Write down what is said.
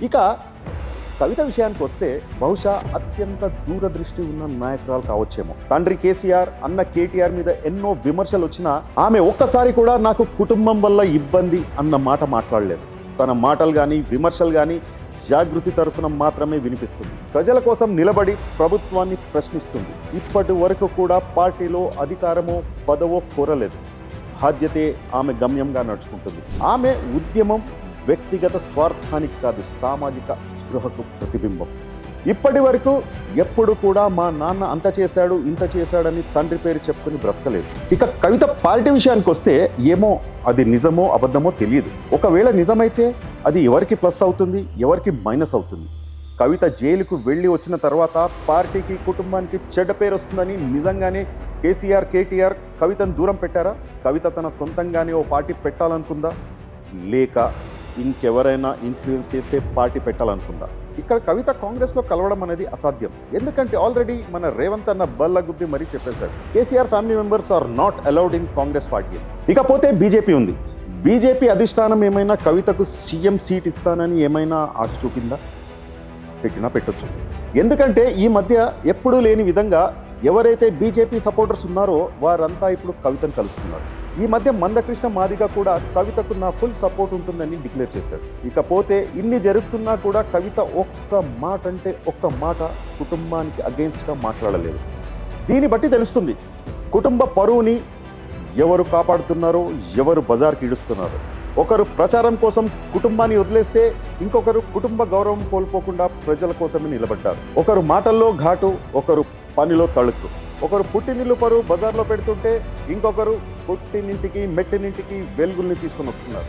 ఇక కవిత విషయానికి వస్తే బహుశా అత్యంత దూరదృష్టి ఉన్న నాయకురాలు కావచ్చేమో. తండ్రి కేసీఆర్, అన్న కేటీఆర్ మీద ఎన్నో విమర్శలు వచ్చినా ఆమె ఒక్కసారి కూడా నాకు కుటుంబం వల్ల ఇబ్బంది అన్న మాట మాట్లాడలేదు. తన మాటలు కానీ విమర్శలు కానీ జాగృతి తరఫున మాత్రమే వినిపిస్తుంది. ప్రజల కోసం నిలబడి ప్రభుత్వాన్ని ప్రశ్నిస్తుంది. ఇప్పటి వరకు కూడా పార్టీలో అధికారమో పదవో కోరలేదు. బాధ్యతే ఆమె గమ్యంగా నడుచుకుంటుంది. ఆమె ఉద్యమం వ్యక్తిగత స్వార్థానికి కాదు, సామాజిక స్పృహకు ప్రతిబింబం. ఇప్పటి వరకు ఎప్పుడు కూడా మా నాన్న అంత చేశాడు ఇంత చేశాడని తండ్రి పేరు చెప్పుకుని బ్రతకలేదు. ఇక కవిత పార్టీ విషయానికి వస్తే ఏమో అది నిజమో అబద్ధమో తెలియదు. ఒకవేళ నిజమైతే అది ఎవరికి ప్లస్ అవుతుంది, ఎవరికి మైనస్ అవుతుంది? కవిత జైలుకు వెళ్ళి వచ్చిన తర్వాత పార్టీకి కుటుంబానికి చెడ్డ పేరు వస్తుందని నిజంగానే కేసీఆర్, కేటీఆర్ కవితను దూరం పెట్టారా? కవిత తన సొంతంగానే ఓ పార్టీ పెట్టాలనుకుందా, లేక ఇంకెవరైనా ఇన్ఫ్లుయెన్స్ చేస్తే పార్టీ పెట్టాలనుకుందా? ఇక్కడ కవిత కాంగ్రెస్లో కలవడం అనేది అసాధ్యం. ఎందుకంటే ఆల్రెడీ మన రేవంత్ అన్న బల్ల గుద్ది మరీ చెప్పేశాడు, KCR family members are not allowed in Congress party. ఇకపోతే బీజేపీ ఉంది. బీజేపీ అధిష్టానం ఏమైనా కవితకు సీఎం సీట్ ఇస్తానని ఏమైనా ఆశ చూపిందా? పెట్టినా పెట్టొచ్చు. ఎందుకంటే ఈ మధ్య ఎప్పుడూ లేని విధంగా ఎవరైతే బీజేపీ సపోర్టర్స్ ఉన్నారో వారంతా ఇప్పుడు కవితను కలుస్తున్నారు. ఈ మధ్య మందకృష్ణ మాదిగ కూడా కవితకు నా ఫుల్ సపోర్ట్ ఉంటుందని డిక్లేర్ చేశారు. ఇకపోతే ఇన్ని జరుగుతున్నా కూడా కవిత ఒక్క మాట అంటే ఒక్క మాట కుటుంబానికి అగెయిన్స్ట్గా మాట్లాడలేదు. దీన్ని బట్టి తెలుస్తుంది కుటుంబ పరువుని ఎవరు కాపాడుతున్నారో, ఎవరు బజార్కి ఈడుస్తున్నారో. ఒకరు ప్రచారం కోసం కుటుంబాన్ని వదిలేస్తే ఇంకొకరు కుటుంబ గౌరవం కోల్పోకుండా ప్రజల కోసమే నిలబడ్డారు. ఒకరు మాటల్లో ఘాటు, ఒకరు పనిలో తళుకు. ఒకరు పుట్టినిల్లు పరువు బజార్లో పెడుతుంటే ఇంకొకరు పుట్టినింటికి మెట్టినింటికి వెలుగుల్ని తీసుకొని వస్తున్నారు.